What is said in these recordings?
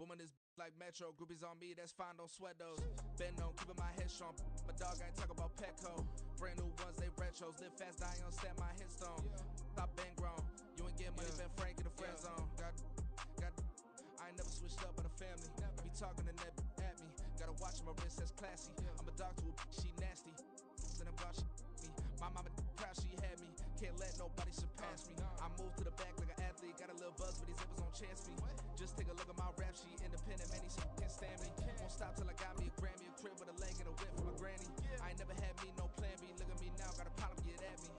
Booming this like Metro. Groupies on me, that's fine, don't sweat those. Been on, keeping my head strong. My dog ain't talk about Petco. Brand new ones, they retros. Live fast, die on set, my headstone. Stop been grown. You ain't getting money, been Frank in the friend zone. I ain't never switched up on the family. Be talking to that at me. Gotta watch my wrist, that's classy. I'm a dog to a she nasty. Then I'm about she me. My mama proud she had me. Can't let nobody surpass me. I move to the back like an athlete. Got a little buzz, but these zippers don't chance me. Just take a look at my rap sheet. Independent, man, these can't stand me. Won't stop till I got me a Grammy, a crib with a leg and a whip for my granny. I ain't never had me no plan B. Look at me now, got a problem, get at me.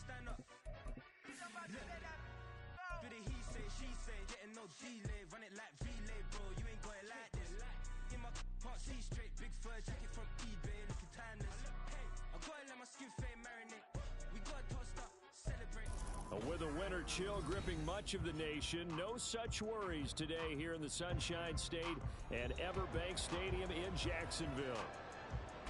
Stand up. Do the he say, she say, getting no delay, run it like relay, bro. You ain't got it like this. In my can't see straight, big fur jacket from eBay, looking timeless. Hey, I gotta let my skin fade marinate. We gotta toast up, celebrate. With a winter chill gripping much of the nation, no such worries today here in the Sunshine State and Everbank Stadium in Jacksonville.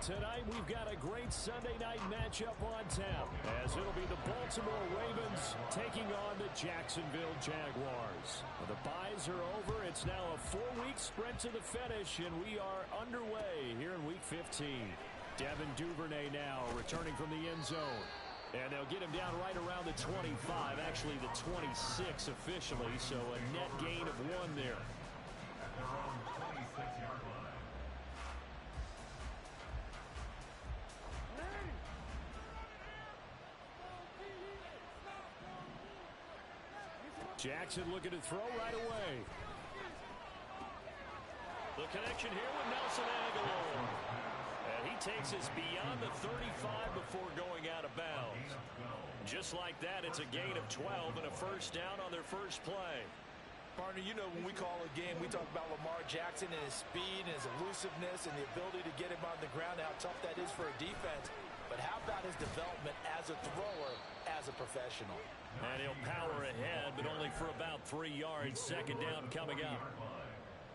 Tonight, we've got a great Sunday night matchup on tap, as it'll be the Baltimore Ravens taking on the Jacksonville Jaguars. Well, the byes are over. It's now a 4-week sprint to the finish, and we are underway here in Week 15. Devin Duvernay now returning from the end zone. And they'll get him down right around the 25, actually the 26 officially, so a net gain of 1 there. At their own 26-yard line. Jackson looking to throw right away. The connection here with Nelson Aguilar. And he takes us beyond the 35 before going out of bounds. Just like that, it's a gain of 12 and a first down on their first play. Partner, you know when we call a game, we talk about Lamar Jackson and his speed and his elusiveness and the ability to get him on the ground, how tough that is for a defense. But how about his development as a thrower, as a professional? And he'll power ahead, but only for about 3 yards. Second down coming up.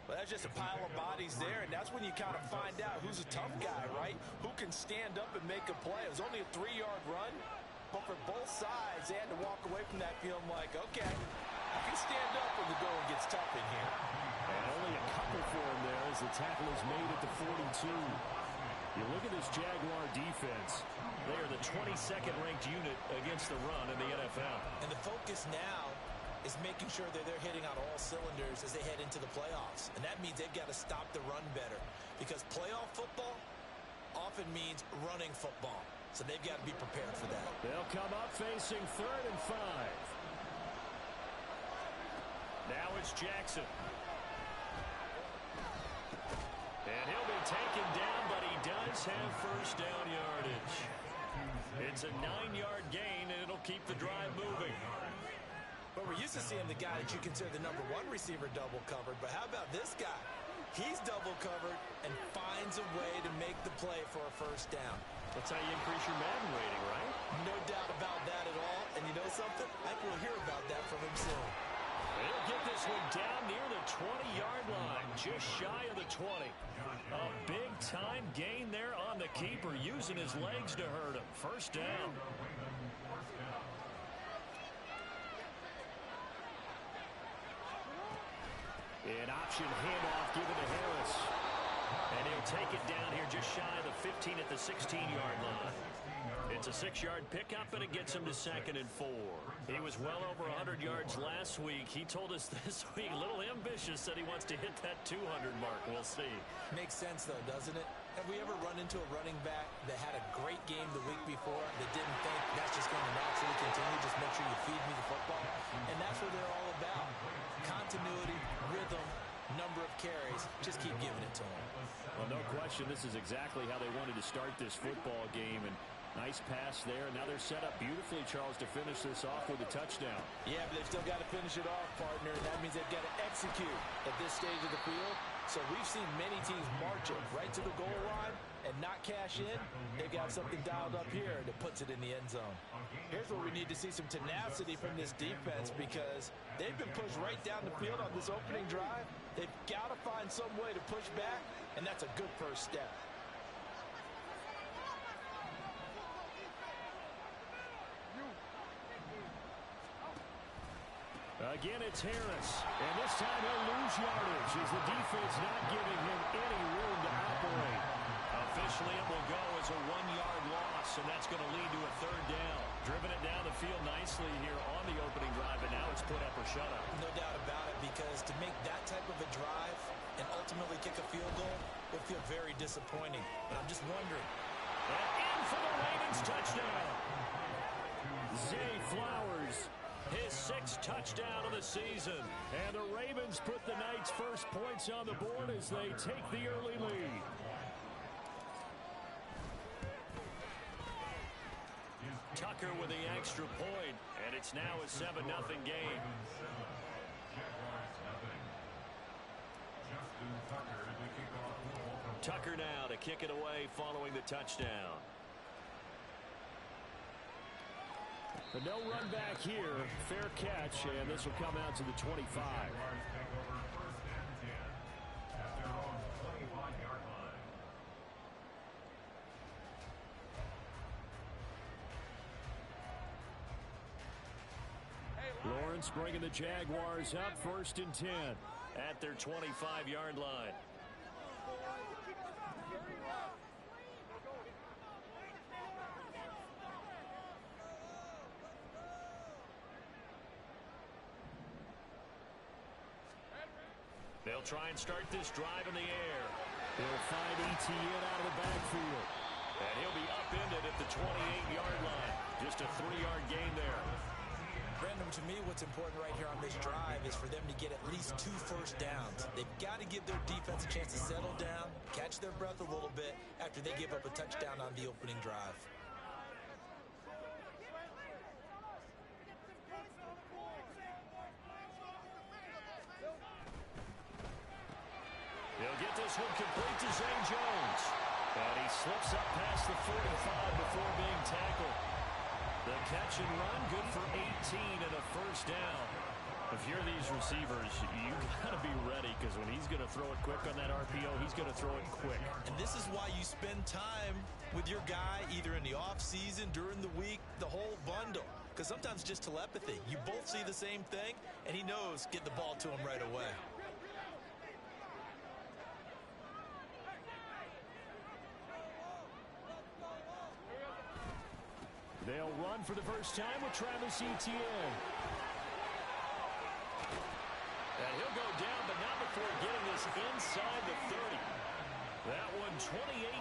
Well, that's just a pile of bodies there, and that's when you kind of find out who's a tough guy, right? Who can stand up and make a play. It was only a 3-yard run, but for both sides, they had to walk away from that feeling like, okay, I can stand up when the going gets tough in here. And only a couple for him there as the tackle is made at the 42. You look at this Jaguar defense. They are the 22nd ranked unit against the run in the NFL. And the focus now is making sure that they're hitting on all cylinders as they head into the playoffs. And that means they've got to stop the run better, because playoff football often means running football. So they've got to be prepared for that. They'll come up facing 3rd and 5. Now it's Jackson. And he'll be taken down, but he does have first down yardage. It's a 9-yard gain, and it'll keep the drive moving. But we're used to seeing the guy that you consider the number 1 receiver double covered. But how about this guy? He's double covered and finds a way to make the play for a first down. That's how you increase your Madden rating, right? No doubt about that at all. And you know something? I think we'll hear about that from him soon. He'll get this one down near the 20-yard line, just shy of the 20. A big-time gain there on the keeper, using his legs to hurt him. First down. An option handoff given to Harris. And he'll take it down here just shy of the 15 at the 16-yard line. It's a 6-yard pickup, and it gets him to 2nd and 4. He was well over 100 yards last week. He told us this week, a little ambitious, that he wants to hit that 200 mark. We'll see. Makes sense, though, doesn't it? Have we ever run into a running back that had a great game the week before that didn't think that's just going to naturally continue? Just make sure you feed me the football. And that's what they're all about. Continuity, rhythm, number of carries. Just keep giving it to them. Well, no question, this is exactly how they wanted to start this football game. And nice pass there. And now they're set up beautifully, Charles, to finish this off with a touchdown. Yeah, but they've still got to finish it off, partner. And that means they've got to execute at this stage of the field So we've seen many teams march it right to the goal line and not cash in. They've got something dialed up here that puts it in the end zone. Here's where we need to see some tenacity from this defense because they've been pushed right down the field on this opening drive. They've got to find some way to push back, and that's a good first step. Again, it's Harris. And this time he'll lose yardage as the defense not giving him any room to operate. Officially, it will go as a 1-yard loss, and that's going to lead to a third down. Driven it down the field nicely here on the opening drive, and now it's put up or shut up. No doubt about it, because to make that type of a drive and ultimately kick a field goal would feel very disappointing. But I'm just wondering. And in for the Ravens touchdown. Zay Flowers, his 6th touchdown of the season. And the Ravens put the Knights' first points on the board as they take the early lead. Tucker with the extra point, and it's now a 7-0 game. Tucker now to kick it away following the touchdown. But no run back here. Fair catch, and this will come out to the 25. Lawrence bringing the Jaguars up 1st and 10 at their 25-yard line. They'll try and start this drive in the air. They'll find Etienne out of the backfield. And he'll be upended at the 28-yard line. Just a 3-yard gain there. Brandon, to me, what's important right here on this drive is for them to get at least 2 first downs. They've got to give their defense a chance to settle down, catch their breath a little bit after they give up a touchdown on the opening drive. He'll get this one complete to Zay Jones. And he slips up past the 45 before being tackled. The catch and run, good for 18 and a first down. If you're these receivers, you got to be ready because when he's going to throw it quick on that RPO, he's going to throw it quick. And this is why you spend time with your guy either in the offseason, during the week, the whole bundle. Because sometimes just telepathy. You both see the same thing, and he knows get the ball to him right away. They'll run for the first time with Travis Etienne. And he'll go down, but not before getting this inside the 30. That one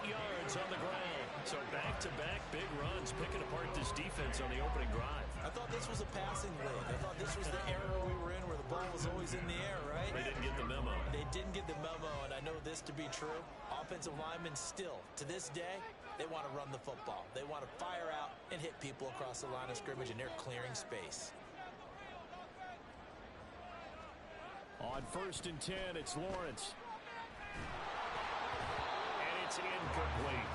28 yards on the ground. So back-to-back big runs picking apart this defense on the opening drive. I thought this was a passing league. I thought this was the era we were in where the ball was always in the air, right? They didn't get the memo. They didn't get the memo, and I know this to be true. Offensive linemen still, to this day, they want to run the football. They want to fire out and hit people across the line of scrimmage, and they're clearing space. On 1st and 10, it's Lawrence. And it's incomplete.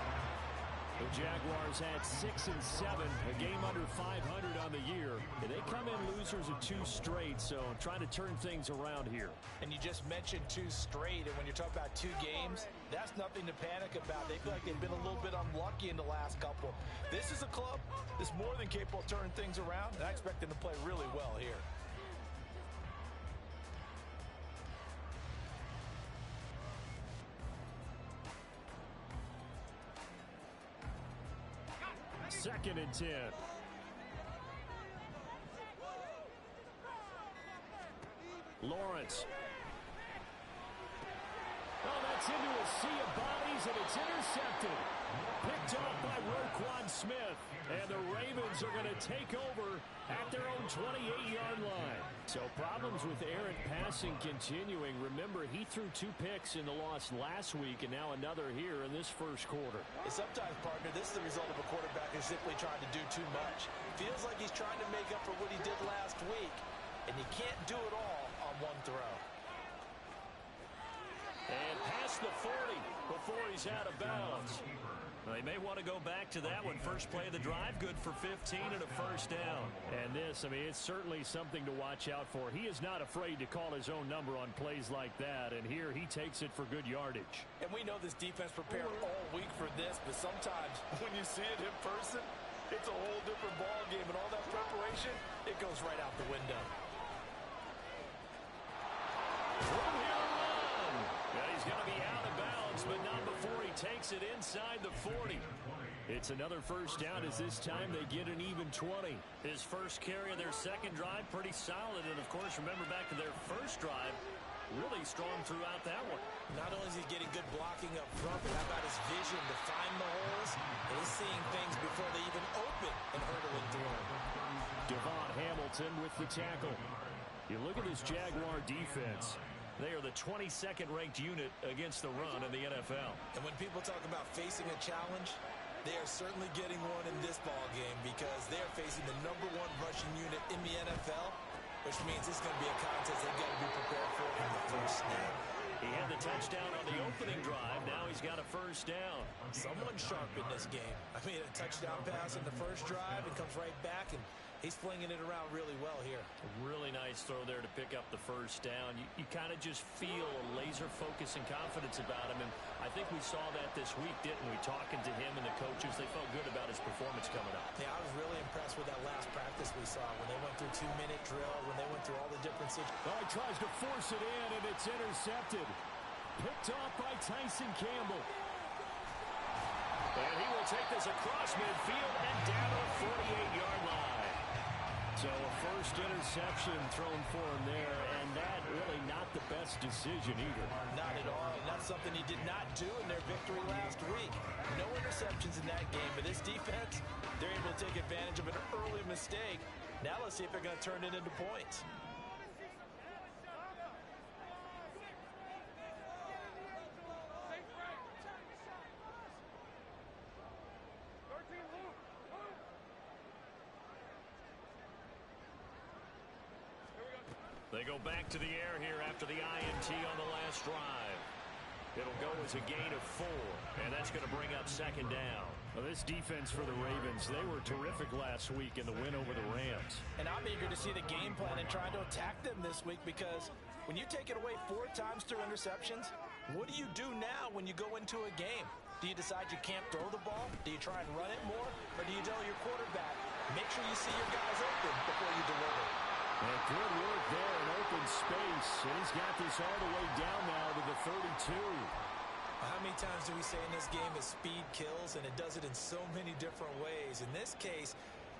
The Jaguars had 6 and 7, a game under 500 on the year. And they come in losers of 2 straight, so trying to turn things around here. And you just mentioned 2 straight, and when you're talking about 2 games, that's nothing to panic about. They feel like they've been a little bit unlucky in the last couple. This is a club that's more than capable of turning things around, and I expect them to play really well here. Second and 10. Lawrence. Oh, that's into a sea of bodies, and it's intercepted. Picked off by Roquan Smith. And the Ravens are going to take over at their own 28-yard line. So problems with errant passing continuing. Remember, he threw 2 picks in the loss last week, and now another here in this first quarter. And sometimes, partner, this is the result of a quarterback who's simply trying to do too much. Feels like he's trying to make up for what he did last week, and you can't do it all on one throw. And past the 40 before he's out of bounds. They may want to go back to that one. First play of the drive, good for 15 and a first down. And this, I mean, it's certainly something to watch out for. He is not afraid to call his own number on plays like that, and here he takes it for good yardage. And we know this defense prepared all week for this, but sometimes when you see it in person, it's a whole different ball game, and all that preparation, it goes right out the window. From here on. Yeah, he's going to be out of bounds, but not before he takes it inside the 40. It's another first down as this time they get an even 20. His first carry of their second drive, pretty solid. And, of course, remember back to their first drive, really strong throughout that one. Not only is he getting good blocking up front, but how about his vision to find the holes? And he's seeing things before they even open and hurdling through them. Devon Hamilton with the tackle. You look at this Jaguar defense. They are the 22nd ranked unit against the run in the NFL. And when people talk about facing a challenge, they are certainly getting one in this ball game because they're facing the #1 rushing unit in the NFL, which means it's going to be a contest they've got to be prepared for from the first snap. He had the touchdown on the opening drive. Now he's got a first down. Someone sharp in this game. I mean, a touchdown pass in the first drive and comes right back, and he's flinging it around really well here. A really nice throw there to pick up the first down. You kind of just feel a laser focus and confidence about him, and I think we saw that this week, didn't we? Talking to him and the coaches, they felt good about his performance coming up. Yeah, I was really impressed with that last practice we saw when they went through 2-minute drill, when they went through all the different situations. Oh, he tries to force it in, and it's intercepted. Picked off by Tyson Campbell. And he will take this across midfield and down to the 48-yard line. So a first interception thrown for him there, and that really not the best decision either. Not at all, and that's something he did not do in their victory last week. No interceptions in that game, but this defense, they're able to take advantage of an early mistake. Now let's see if they're going to turn it into points. They go back to the air here after the INT on the last drive. It'll go as a gain of 4, and that's going to bring up second down. Well, this defense for the Ravens, they were terrific last week in the win over the Rams. And I'm eager to see the game plan and try to attack them this week because when you take it away 4 times through interceptions, what do you do now when you go into a game? Do you decide you can't throw the ball? Do you try and run it more? Or do you tell your quarterback, make sure you see your guys open before you deliver? And good work there in open space. And he's got this all the way down now to the 32. How many times do we say in this game is speed kills, and it does it in so many different ways. In this case,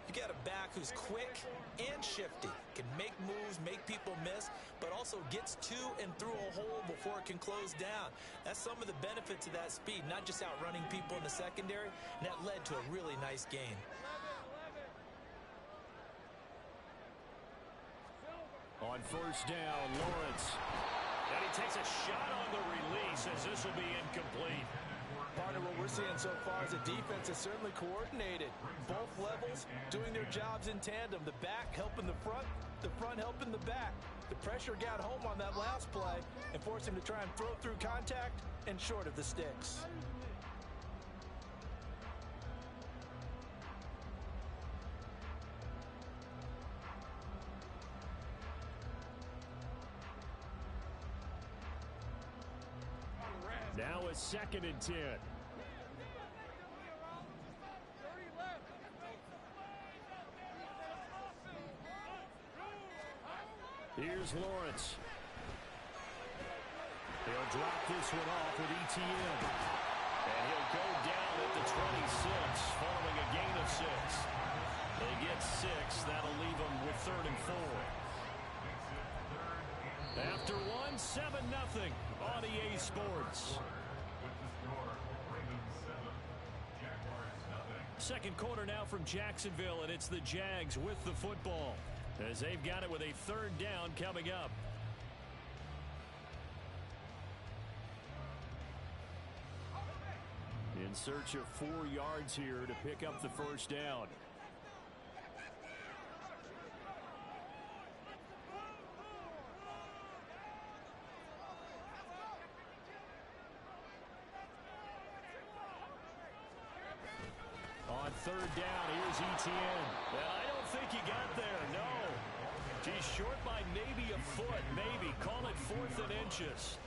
you got a back who's quick and shifty, can make moves, make people miss, but also gets to and through a hole before it can close down. That's some of the benefits of that speed, not just outrunning people in the secondary, and that led to a really nice gain. On first down, Lawrence. And he takes a shot on the release as this will be incomplete. Partner, what we're seeing so far is a defense is certainly coordinated. Both levels doing their jobs in tandem. The back helping the front helping the back. The pressure got home on that last play and forced him to try and throw through contact and short of the sticks. Now a 2nd and 10. Here's Lawrence. He'll drop this one off with ETN. And he'll go down at the 26 following a gain of 6. They get 6. That'll leave them with 3rd and 4. After 1, 7-0 on EA Sports. Second quarter now from Jacksonville, and it's the Jags with the football as they've got it with a 3rd down coming up. In search of 4 yards here to pick up the first down. third down. Here's Etienne. And I don't think he got there, no. He's short by maybe a foot, maybe. Call it 4th and inches.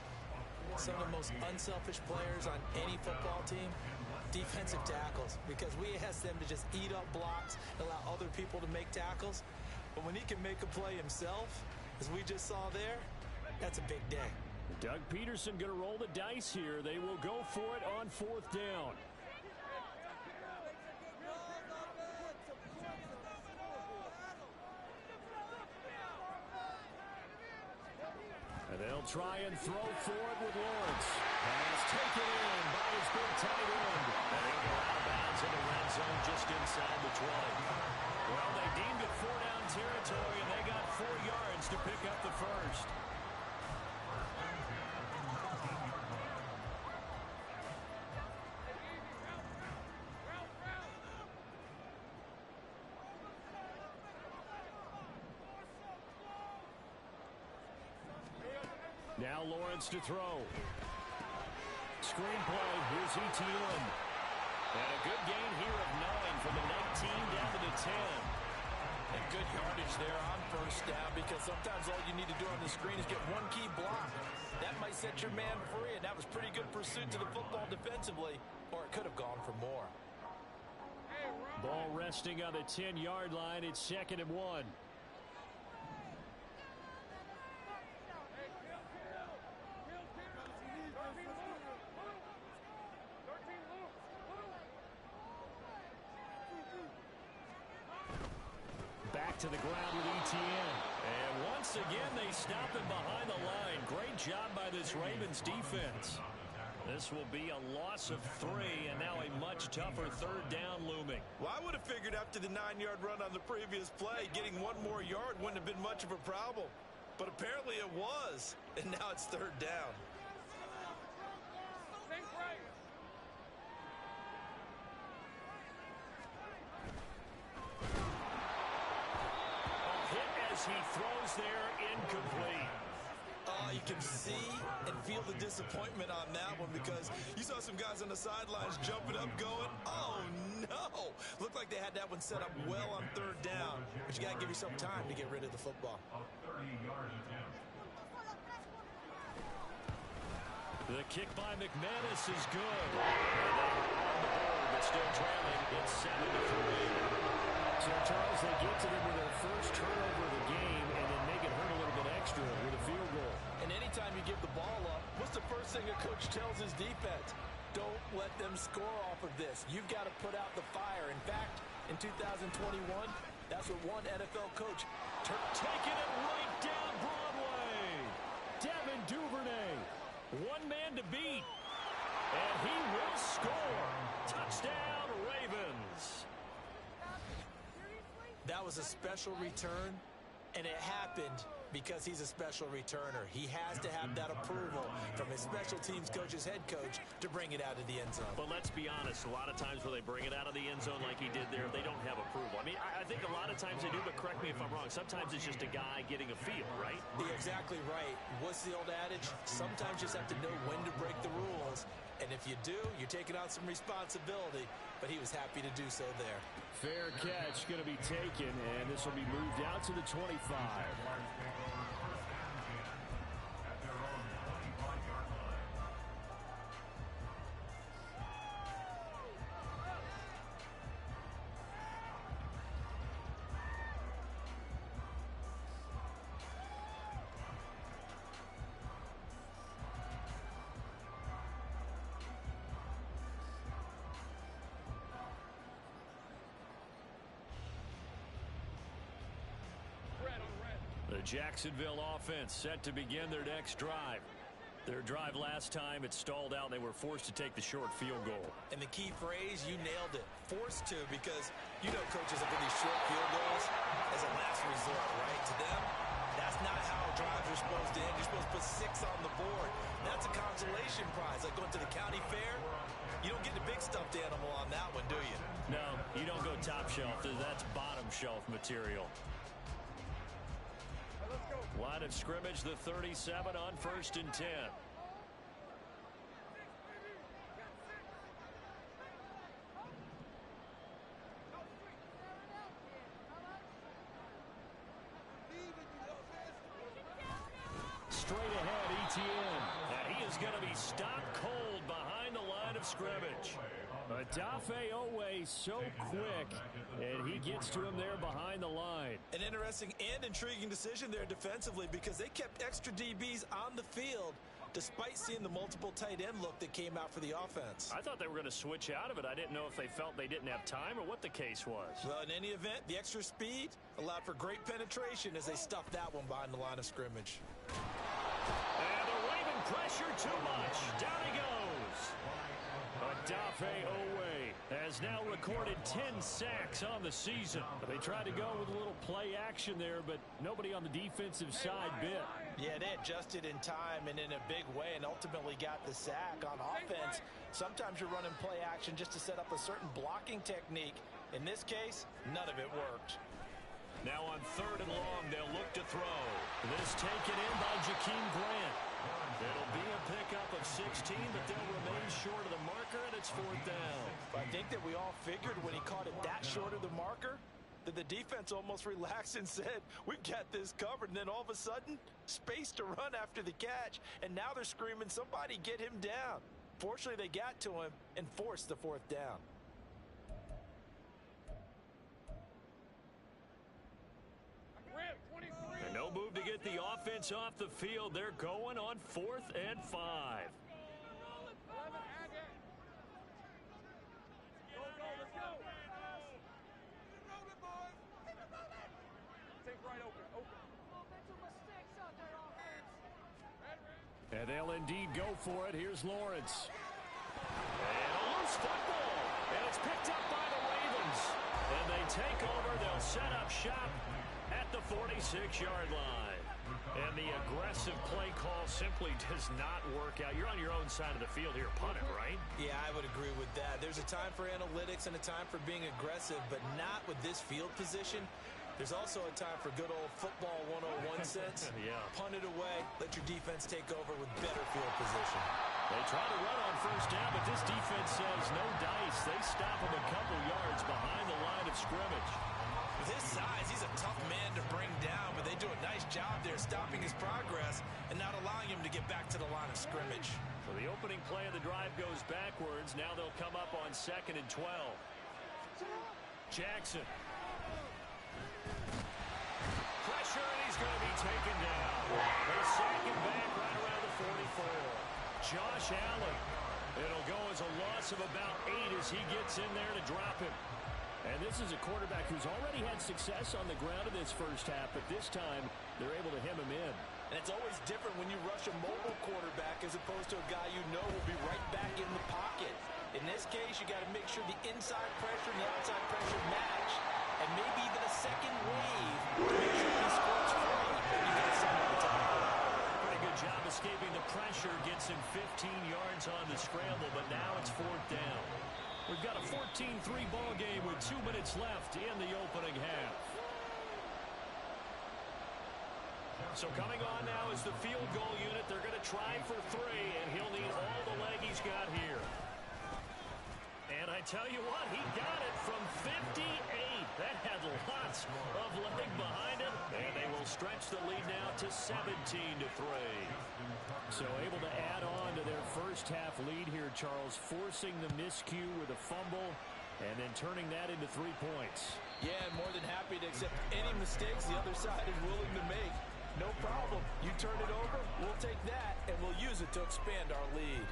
Some of the most unselfish players on any football team, defensive tackles, because we ask them to just eat up blocks, allow other people to make tackles. But when he can make a play himself, as we just saw there, that's a big day. Doug Peterson going to roll the dice here. They will go for it on 4th down. And they'll try and throw for it with Lawrence. Pass taken in by his big tight end. And he'll go out of bounds in the red zone just inside the 20. Well, they deemed it 4-down territory, and they got 4 yards to pick up the first. Now Lawrence to throw. Screenplay. Here's Etienne. And a good gain here of 9 from the 19 down to the 10. And good yardage there on first down, because sometimes all you need to do on the screen is get one key block. That might set your man free, and that was pretty good pursuit to the football defensively, or it could have gone for more. Ball resting on the 10-yard line. It's 2nd and 1. To the ground with Etienne. And once again, they stop him behind the line. Great job by this Ravens defense. This will be a loss of 3, and now a much tougher 3rd down looming. Well, I would have figured after the 9-yard run on the previous play, getting 1 more yard wouldn't have been much of a problem. But apparently it was, and now it's 3rd down. He throws there, incomplete. You can see and feel the disappointment on that one, because you saw some guys on the sidelines jumping up going, oh no. Looked like they had that one set up well on 3rd down, but you got to give yourself time to get rid of the football. The kick by McManus is good. And they are on the board, but still trailing. It's 7-3. So, Charles, they get to them with their first turnover of the game and then make it hurt a little bit extra with a field goal. And anytime you give the ball up, what's the first thing a coach tells his defense? Don't let them score off of this. You've got to put out the fire. In fact, in 2021, that's what one NFL coach taking it right down Broadway. Devin Duvernay, 1 man to beat. And he will score. Touchdown, Ravens. That was a special return, and it happened because he's a special returner. He has to have that approval from his special teams coach's head coach to bring it out of the end zone. But let's be honest, a lot of times when they bring it out of the end zone like he did there, they don't have approval. I mean, I think a lot of times they do, but correct me if I'm wrong. Sometimes it's just a guy getting a feel, right? You're exactly right. What's the old adage? Sometimes you just have to know when to break the rules. And if you do, you're taking on some responsibility. But he was happy to do so there. Fair catch going to be taken, and this will be moved out to the 25. The Jacksonville offense set to begin their next drive. Their drive last time, it stalled out. They were forced to take the short field goal. And the key phrase, you nailed it. Forced to, because you know coaches have these short field goals as a last resort, right? To them, that's not how drives are supposed to end. You're supposed to put 6 on the board. That's a consolation prize. Like going to the county fair, you don't get the big stuffed animal on that one, do you? No, you don't go top shelf. That's bottom shelf material. Line of scrimmage, the 37 on 1st and 10. he's stopped cold behind the line of scrimmage. Odafe Owe so quick, and he gets to him there behind the line. An interesting and intriguing decision there defensively because they kept extra DBs on the field despite seeing the multiple tight end look that came out for the offense. I thought they were going to switch out of it. I didn't know if they felt they didn't have time or what the case was. Well, in any event, the extra speed allowed for great penetration as they stuffed that one behind the line of scrimmage. And they're waving pressure too much. Down he goes. Odafe Owe has now recorded 10 sacks on the season. They tried to go with a little play action there, but nobody on the defensive side bit. Yeah, they adjusted in time and in a big way and ultimately got the sack. On offense, sometimes you're running play action just to set up a certain blocking technique. In this case, none of it worked. Now on 3rd and long, they'll look to throw. This taken in by Jakeem Grant. It'll be a pickup of 16, but they'll remain short of the marker, and it's 4th down. I think that we all figured when he caught it that short of the marker that the defense almost relaxed and said, we've got this covered. And then all of a sudden, space to run after the catch. And now they're screaming, somebody get him down. Fortunately, they got to him and forced the 4th down. And no move to get the offense off the field. They're going on 4th and 5. And they'll indeed go for it. Here's Lawrence. And a loose football. And it's picked up by the Ravens. And they take over. They'll set up shop at the 46-yard line. And the aggressive play call simply does not work out. You're on your own side of the field here. Punt it, right? Yeah, I would agree with that. There's a time for analytics and a time for being aggressive, but not with this field position. There's also a time for good old football 101 sense. Yeah. Punt it away. Let your defense take over with better field position. They try to run on 1st down, but this defense says no dice. They stop him a couple yards behind the line of scrimmage. With his size, he's a tough man to bring down, but they do a nice job there stopping his progress and not allowing him to get back to the line of scrimmage. So the opening play of the drive goes backwards. Now they'll come up on 2nd and 12. Jackson. Pressure, and he's going to be taken down. They sack him back right around the 44. Josh Allen. It'll go as a loss of about 8 as he gets in there to drop him. And this is a quarterback who's already had success on the ground in this first half, but this time they're able to hem him in. And it's always different when you rush a mobile quarterback as opposed to a guy you know will be right back in the pocket. In this case, you got to make sure the inside pressure and the outside pressure match, and maybe even a second wave to make sure he scores free. You got something to talk about. Pretty good job escaping the pressure. Gets him 15 yards on the scramble, but now it's 4th down. We've got a 14-3 ball game with 2 minutes left in the opening half. So coming on now is the field goal unit. They're going to try for 3, and he'll need all the leg he's got here. And I tell you what, he got it from 58. That had lots of leg behind it, and they will stretch the lead now to 17-3. So able to add on to their first half lead here, Charles, forcing the miscue with a fumble and then turning that into 3 points. Yeah, and more than happy to accept any mistakes the other side is willing to make. No problem. You turn it over, we'll take that, and we'll use it to expand our lead.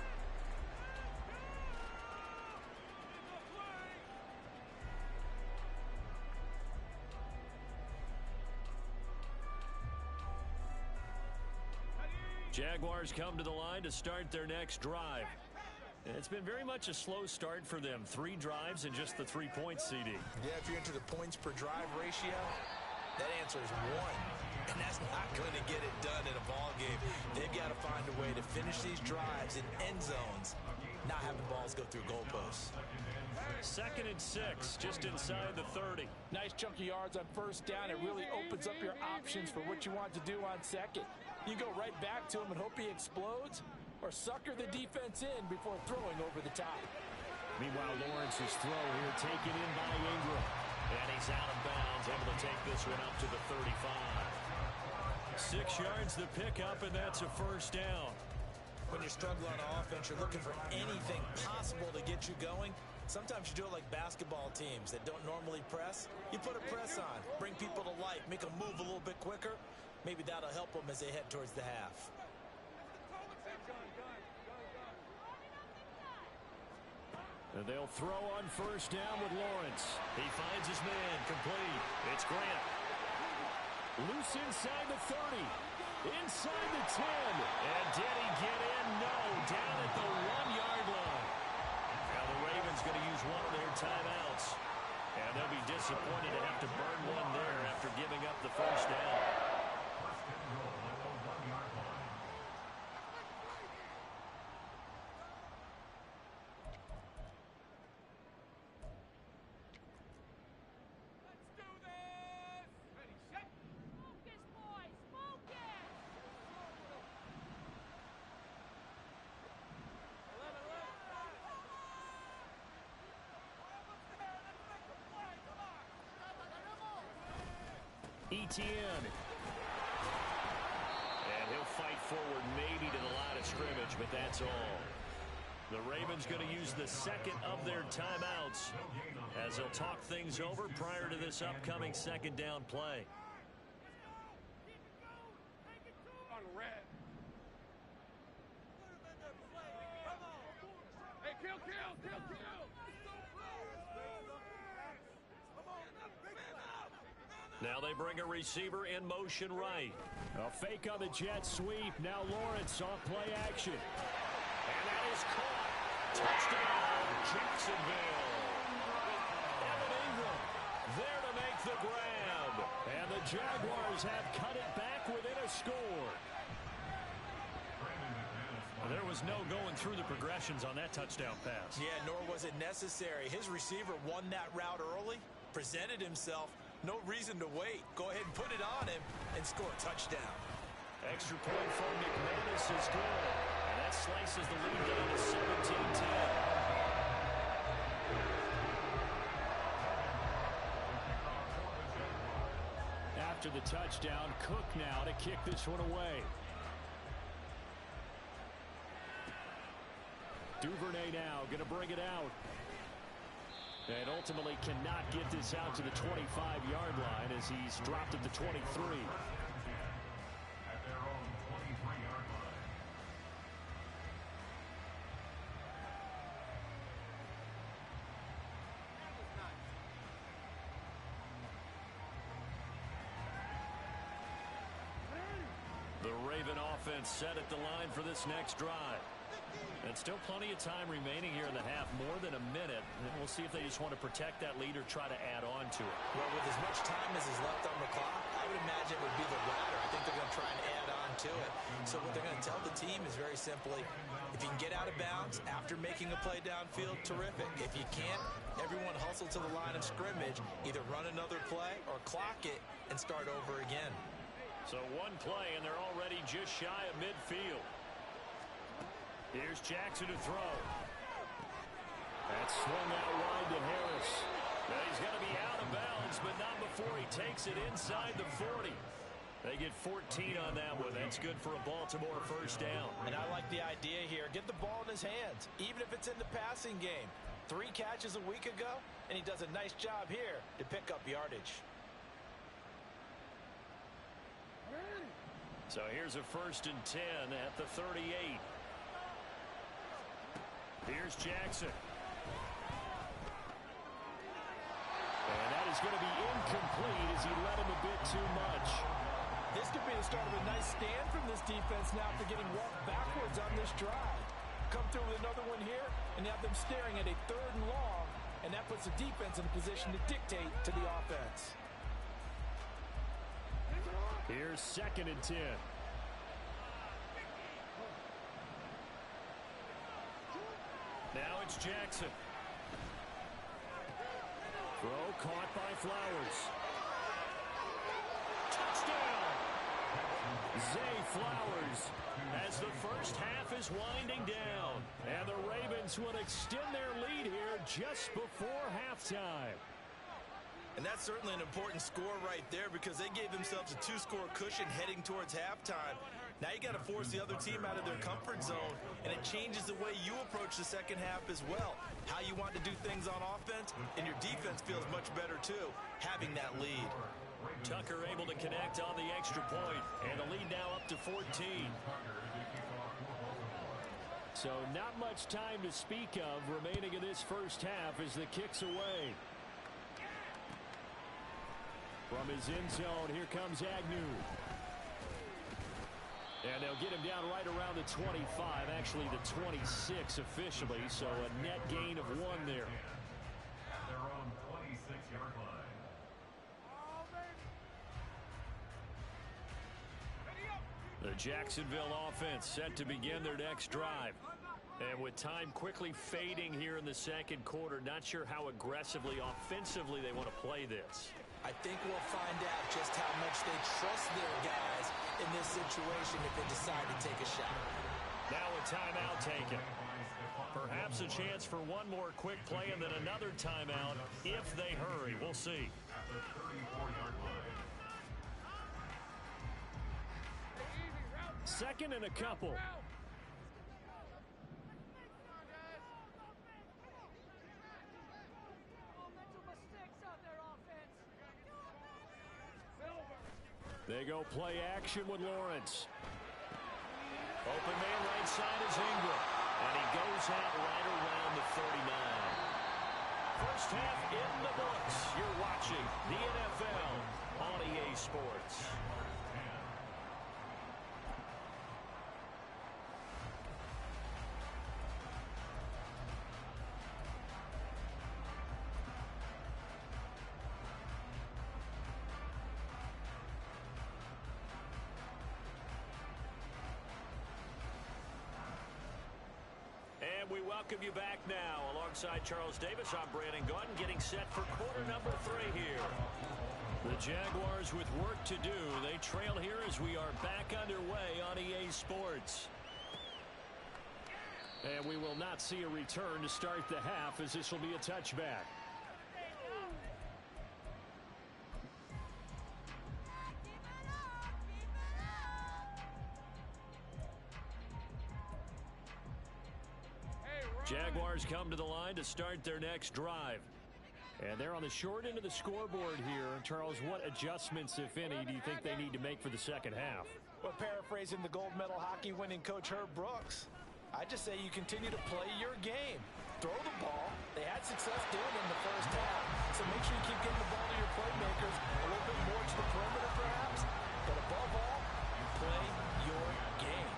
Jaguars come to the line to start their next drive. It's been very much a slow start for them. 3 drives and just the 3 points, CD. Yeah, if you're into the points per drive ratio, that answer is 1. And that's not going to get it done in a ball game. They've got to find a way to finish these drives in end zones, not having balls go through goalposts. 2nd and 6, just inside the 30. Nice chunk of yards on 1st down. It really opens up your options for what you want to do on 2nd. You go right back to him and hope he explodes, or sucker the defense in before throwing over the top. Meanwhile, Lawrence's throw here taken in by Ingram. And he's out of bounds, able to take this one up to the 35. 6 yards the pickup, and that's a 1st down. when you're struggling on offense, you're looking for anything possible to get you going. Sometimes you do it like basketball teams that don't normally press. You put a press on, bring people to life, make them move a little bit quicker. Maybe that'll help them as they head towards the half. And they'll throw on first down with Lawrence. He finds his man, complete. It's Grant. Loose inside the 30. Inside the 10. And did he get in? No. Down at the 1-yard line. Now the Ravens going to use one of their timeouts. And they'll be disappointed to have to burn one there after giving up the first down. Etienne. And he'll fight forward maybe to the line of scrimmage, but that's all. The Ravens going to use the second of their timeouts as they'll talk things over prior to this upcoming second down play. Now they bring a receiver in motion right. A fake on the jet sweep. Now Lawrence off play action. And that is caught. Touchdown, Jacksonville. Evan Ingram there to make the grab. And the Jaguars have cut it back within a score. There was no going through the progressions on that touchdown pass. Yeah, nor was it necessary. His receiver won that route early, presented himself. No reason to wait. Go ahead and put it on him and score a touchdown. Extra point for McManus is good. And that slices the lead down to 17-10. After the touchdown, Cook now to kick this one away. Duvernay now going to bring it out. And ultimately cannot get this out to the 25-yard line as he's dropped at the 23. At their own 23-yard line. The Raven offense set at the line for this next drive. And still plenty of time remaining here in the half, more than a minute. And we'll see if they just want to protect that lead or try to add on to it. Well, with as much time as is left on the clock, I would imagine it would be the latter. I think they're going to try and add on to it. So what they're going to tell the team is very simply, if you can get out of bounds after making a play downfield, terrific. If you can't, everyone hustle to the line of scrimmage, either run another play or clock it and start over again. So one play, and they're already just shy of midfield. Here's Jackson to throw. That's swung out wide to Harris. Now he's going to be out of bounds, but not before he takes it inside the 40. They get 14 on that one. That's good for a Baltimore first down. And I like the idea here. Get the ball in his hands, even if it's in the passing game. 3 catches a week ago, and he does a nice job here to pick up yardage. So here's a 1st and 10 at the 38. Here's Jackson. And that is going to be incomplete as he led him a bit too much. This could be the start of a nice stand from this defense now after getting walked backwards on this drive. Come through with another one here, and you have them staring at a 3rd and long, and that puts the defense in a position to dictate to the offense. Here's 2nd and 10. Now it's Jackson. Throw caught by Flowers. Touchdown! Zay Flowers as the first half is winding down. And the Ravens would extend their lead here just before halftime. And that's certainly an important score right there because they gave themselves a 2-score cushion heading towards halftime. Now you got to force the other team out of their comfort zone, and it changes the way you approach the second half as well. How you want to do things on offense, and your defense feels much better too, having that lead. Tucker able to connect on the extra point, and the lead now up to 14. So not much time to speak of remaining in this first half as the kick's away. From his end zone, here comes Agnew. And they'll get him down right around the 25, actually the 26 officially, so a net gain of 1 there. At their own 26-yard line. The Jacksonville offense set to begin their next drive. And with time quickly fading here in the second quarter, not sure how aggressively, offensively they want to play this. I think we'll find out just how much they trust their guys in this situation if they decide to take a shot. Now a timeout taken. Perhaps a chance for one more quick play and then another timeout if they hurry. We'll see. At the 34-yard line. Second and a couple. They go play action with Lawrence. Open man right side is Ingram. And he goes out right around the 39. First half in the books. You're watching the NFL on EA Sports. We welcome you back now. Alongside Charles Davis, I'm Brandon Gaudin, getting set for quarter number 3 here. The Jaguars with work to do. They trail here as we are back underway on EA Sports. And we will not see a return to start the half, as this will be a touchback. Jaguars come to the line to start their next drive. And they're on the short end of the scoreboard here. Charles, what adjustments, if any, do you think they need to make for the second half? Well, paraphrasing the gold medal hockey winning coach Herb Brooks, I just say you continue to play your game. Throw the ball. They had success doing it in the first half. So make sure you keep getting the ball to your playmakers, a little bit more to the perimeter perhaps. But above all, you play your game.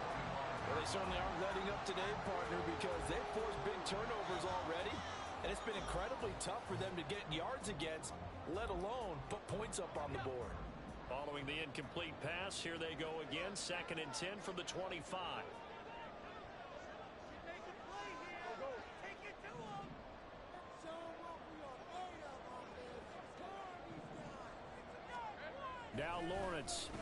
Well, they certainly aren't letting up today, partner, because they've forced big turnovers already. And it's been incredibly tough for them to get yards against, let alone put points up on the board. Following the incomplete pass, here they go again. 2nd and 10 from the 25. Now Lawrence.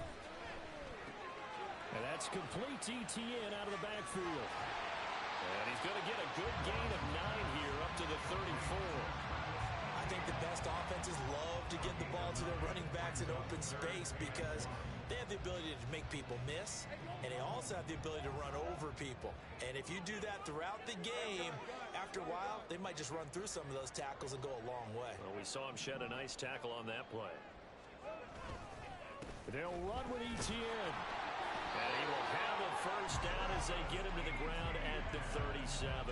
And that's complete ETN out of the backfield. And he's going to get a good gain of 9 here up to the 34. I think the best offenses love to get the ball to their running backs in open space because they have the ability to make people miss, and they also have the ability to run over people. And if you do that throughout the game, after a while, they might just run through some of those tackles and go a long way. Well, we saw him shed a nice tackle on that play. They'll run with ETN. And he will have a first down as they get him to the ground at the 37.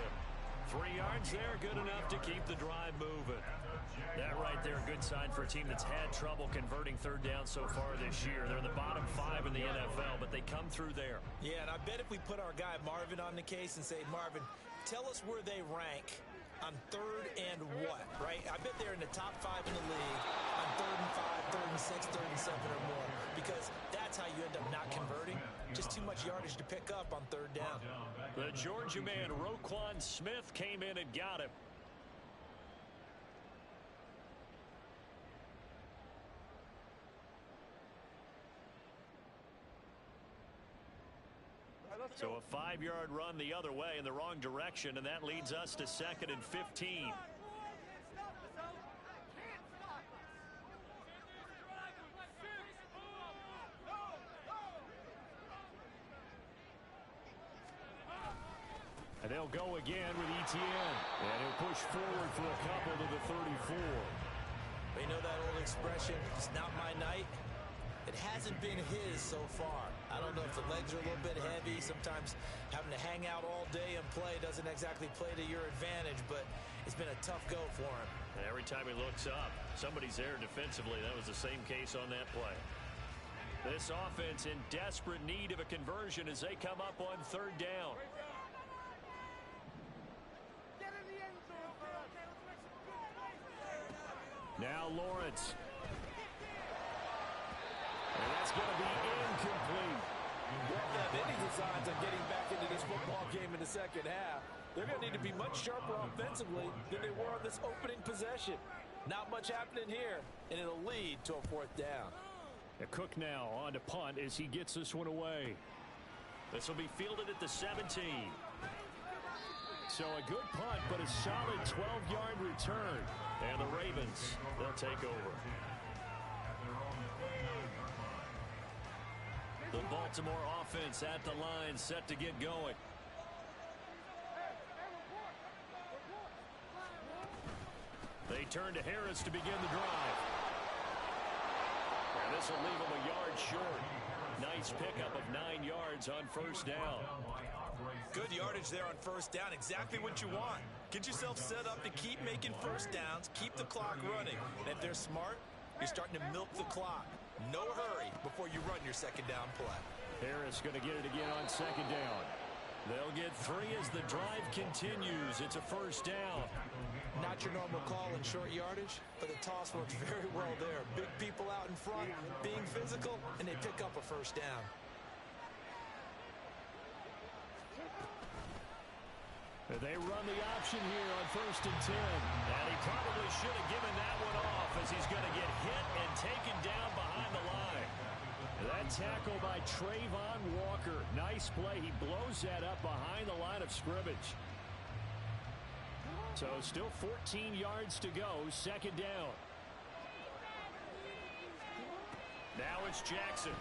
3 yards there, good enough to keep the drive moving. That right there, a good sign for a team that's had trouble converting third down so far this year. They're in the bottom 5 in the NFL, but they come through there. Yeah, and I bet if we put our guy Marvin on the case and say, Marvin, tell us where they rank on 3rd and what, right? I bet they're in the top 5 in the league on 3rd and 5, 3rd and 6, 3rd and 7 or more, because that's how you end up not converting. Just too much yardage to pick up on 3rd down. The Georgia man, Roquan Smith, came in and got him. So a 5-yard run the other way in the wrong direction, and that leads us to 2nd and 15. And they'll go again with Etienne. And he'll push forward for a couple to the 34. You know that old expression, it's not my night? It hasn't been his so far. I don't know if the legs are a little bit heavy. Sometimes having to hang out all day and play doesn't exactly play to your advantage, but it's been a tough go for him. And every time he looks up, somebody's there defensively. That was the same case on that play. This offense in desperate need of a conversion as they come up on third down. Now Lawrence. And that's going to be incomplete. Won't have any designs on getting back into this football game in the second half. They're going to need to be much sharper offensively than they were on this opening possession. Not much happening here, and it'll lead to a fourth down. Cook now on to punt as he gets this one away. This will be fielded at the 17. So a good punt, but a solid 12-yard return. And the Ravens, they'll take over. The Baltimore offense at the line, set to get going. They turn to Harris to begin the drive. And this will leave him a yard short. Nice pickup of 9 yards on first down. Good yardage there on first down. Exactly what you want. Get yourself set up to keep making first downs, keep the clock running. And if they're smart, you're starting to milk the clock. No hurry before you run your second down play. Harris going to get it again on second down. They'll get 3 as the drive continues. It's a first down. Not your normal call in short yardage, but the toss works very well there. Big people out in front, being physical, and they pick up a first down. They run the option here on first and 10. And he probably should have given that one off as he's going to get hit and taken down behind the line. That tackle by Trayvon Walker. Nice play. He blows that up behind the line of scrimmage. So still 14 yards to go. Second down. Now it's Jackson.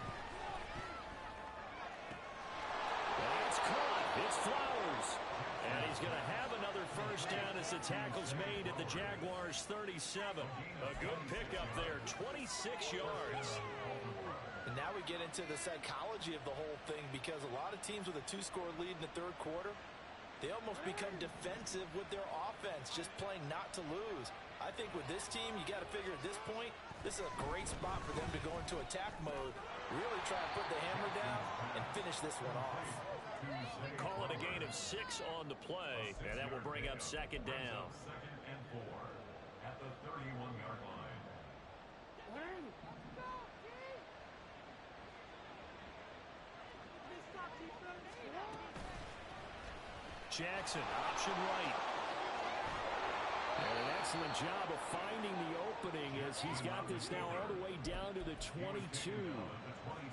And it's caught. It's Flowers. And he's going to have another first down as the tackle's made at the Jaguars' 37. A good pickup there, 26 yards. And now we get into the psychology of the whole thing, because a lot of teams with a 2-score lead in the third quarter, they almost become defensive with their offense, just playing not to lose. I think with this team, you got to figure at this point, this is a great spot for them to go into attack mode, really try to put the hammer down and finish this one off. Call it a gain of 6 on the play, and that will bring up second down. Second and 4 at the 31-yard line. Jackson, option right. And an excellent job of finding the opening as he's got this now all the way down to the 22.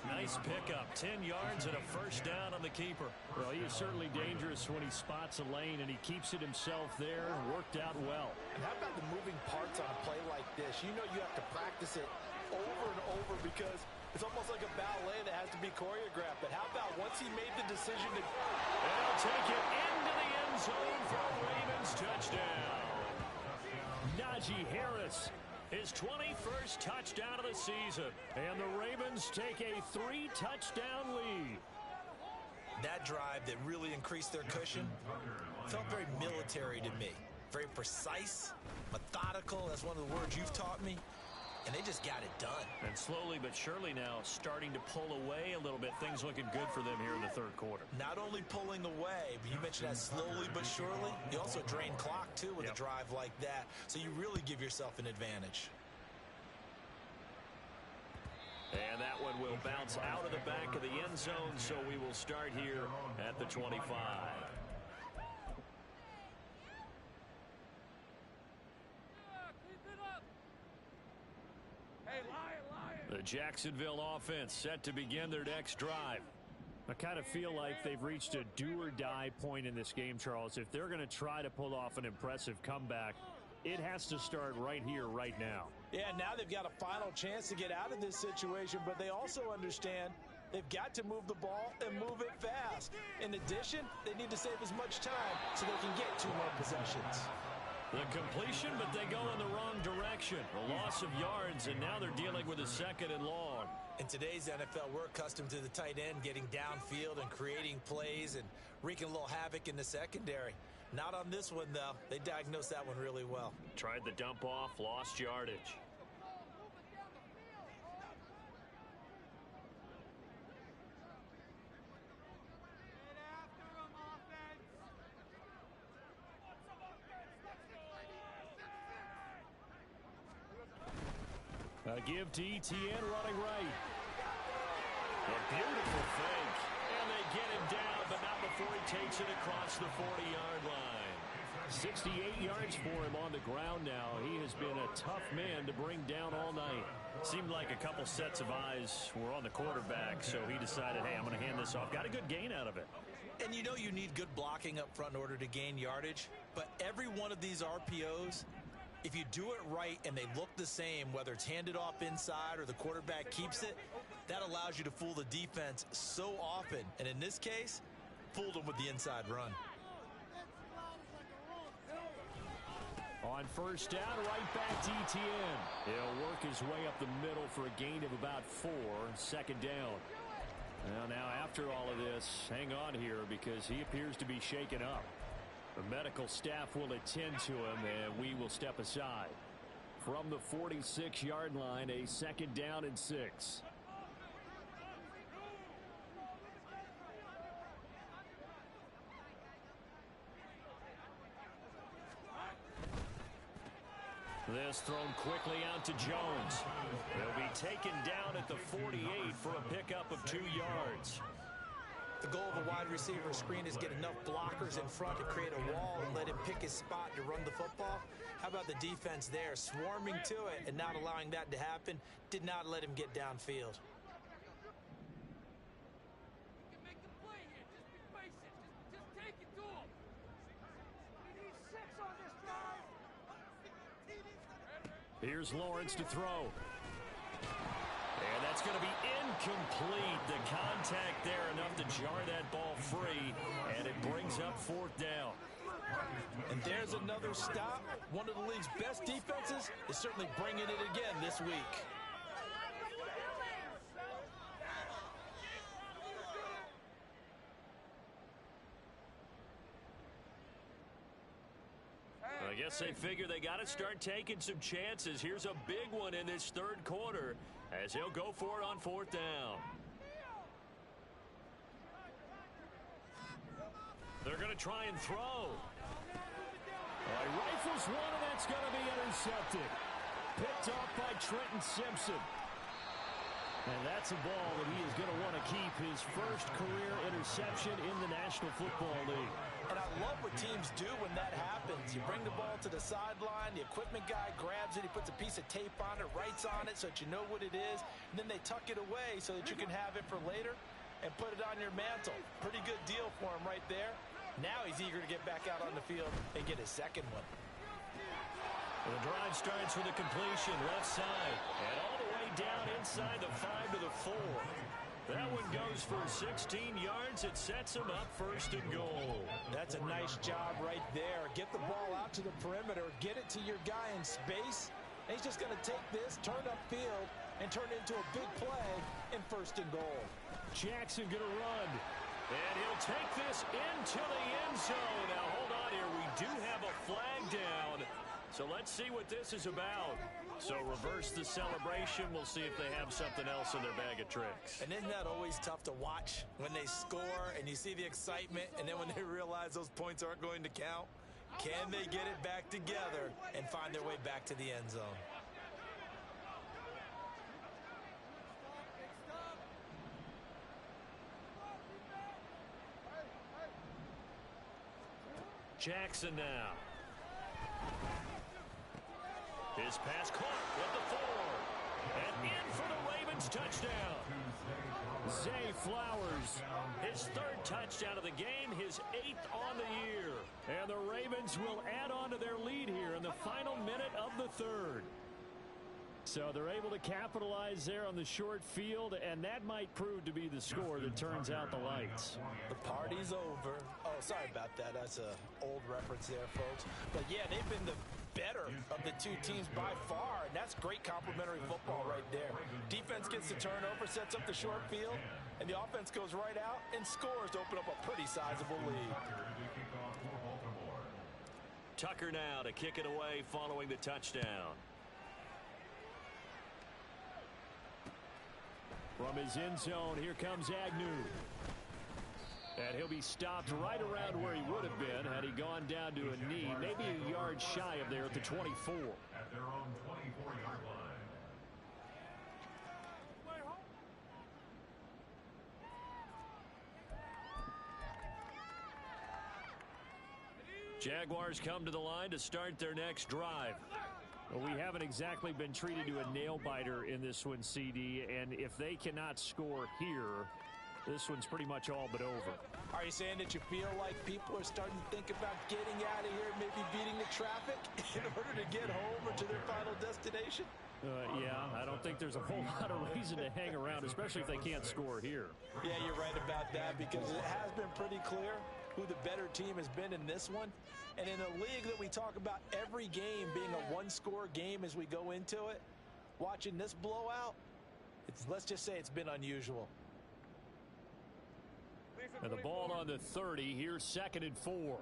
Nice pickup, 10 yards and a first down on the keeper. Well, he is certainly dangerous when he spots a lane, and he keeps it himself there. Worked out well. And how about the moving parts on a play like this? You know you have to practice it over and over because it's almost like a ballet that has to be choreographed. But how about once he made the decision to... And he'll take it into the end zone for a Ravens touchdown. Najee Harris. His 21st touchdown of the season. And the Ravens take a 3-touchdown lead. That drive that really increased their cushion felt very military to me. Very precise, methodical. That's one of the words you've taught me. And they just got it done. And slowly but surely now starting to pull away a little bit. Things looking good for them here in the third quarter. Not only pulling away, but you mentioned that slowly but surely. You also drain clock, too, with a drive like that. So you really give yourself an advantage. And that one will bounce out of the back of the end zone, so we will start here at the 25. The Jacksonville offense set to begin their next drive. I kind of feel like they've reached a do-or-die point in this game, Charles. If they're going to try to pull off an impressive comeback, it has to start right here, right now. Yeah, now they've got a final chance to get out of this situation, but they also understand They've got to move the ball and move it fast. In addition, they need to save as much time so they can get 2 more possessions. The completion, but they go in the wrong direction. A loss of yards, and now they're dealing with a 2nd and long. In today's NFL, we're accustomed to the tight end getting downfield and creating plays and wreaking a little havoc in the secondary. Not on this one, though. They diagnosed that one really well. Tried the dump off, lost yardage. A give to Etienne running right. A beautiful fake. And they get him down, but not before he takes it across the 40-yard line. 68 yards for him on the ground now. He has been a tough man to bring down all night. Seemed like a couple sets of eyes were on the quarterback, so he decided, hey, I'm going to hand this off. Got a good gain out of it. And you know you need good blocking up front in order to gain yardage, but every one of these RPOs, if you do it right and they look the same, whether it's handed off inside or the quarterback keeps it, that allows you to fool the defense so often. And in this case, fooled them with the inside run. On first down, right back to Etienne. He'll work his way up the middle for a gain of about 4, 2nd down. Well, now after all of this, hang on here because he appears to be shaken up. The medical staff will attend to him, and we will step aside. From the 46-yard line, a 2nd down and 6. This thrown quickly out to Jones. He'll be taken down at the 48 for a pickup of 2 yards. The goal of a wide receiver screen is get enough blockers in front to create a wall and let him pick his spot to run the football. How about the defense there, swarming to it and not allowing that to happen? Did not let him get downfield. Here's Lawrence to throw. And that's going to be incomplete. The contact there enough to jar that ball free, and it brings up 4th down. And there's another stop. One of the league's best defenses is certainly bringing it again this week. I guess they figure they got to start taking some chances. Here's a big one in this 3rd quarter as he'll go for it on 4th down. They're going to try and throw. He rifles one, and that's going to be intercepted. Picked off by Trenton Simpson. And that's a ball that he is going to want to keep, his first career interception in the National Football League. And I love what teams do when that happens. You bring the ball to the sideline, the equipment guy grabs it, he puts a piece of tape on it, writes on it so that you know what it is, and then they tuck it away so that you can have it for later and put it on your mantle. Pretty good deal for him right there. Now he's eager to get back out on the field and get his 2nd one. The drive starts with a completion left side and all the way down inside the 5 to the 4. That one goes for 16 yards. It sets him up 1st and goal. That's a nice job right there. Get the ball out to the perimeter. Get it to your guy in space. And he's just going to take this, turn upfield, and turn it into a big play in 1st and goal. Jackson going to run. And he'll take this into the end zone. Now, hold on here. We do have a flag down. So let's see what this is about. So reverse the celebration. We'll see if they have something else in their bag of tricks. And isn't that always tough to watch when they score and you see the excitement and then when they realize those points aren't going to count? Can they get it back together and find their way back to the end zone? Jackson now. His pass caught at the 4. And in for the Ravens touchdown. Zay Flowers. His 3rd touchdown of the game, his 8th on the year. And the Ravens will add on to their lead here in the final minute of the 3rd. So they're able to capitalize there on the short field, and that might prove to be the score that turns out the lights. The party's over. Oh, sorry about that. That's an old reference there, folks. But, yeah, they've been the better of the two teams by far, and that's great complementary football right there. Defense gets the turnover, sets up the short field, and the offense goes right out and scores to open up a pretty sizable lead. Tucker now to kick it away following the touchdown. From his end zone, here comes Agnew. And he'll be stopped right around where he would have been had he gone down to a knee, maybe a yard shy of there at the 24. At their own 24-yard line. Jaguars come to the line to start their next drive. Well, we haven't exactly been treated to a nail-biter in this one, CD, and if they cannot score here, this one's pretty much all but over. Are you saying that you feel like people are starting to think about getting out of here, maybe beating the traffic in order to get home or to their final destination? Yeah, I don't think there's a whole lot of reason to hang around, especially if they can't score here. Yeah, you're right about that because it has been pretty clear who the better team has been in this one. And in a league that we talk about every game being a one-score game as we go into it, watching this blowout, let's just say it's been unusual. And the ball on the 30, here's 2nd and 4. 11.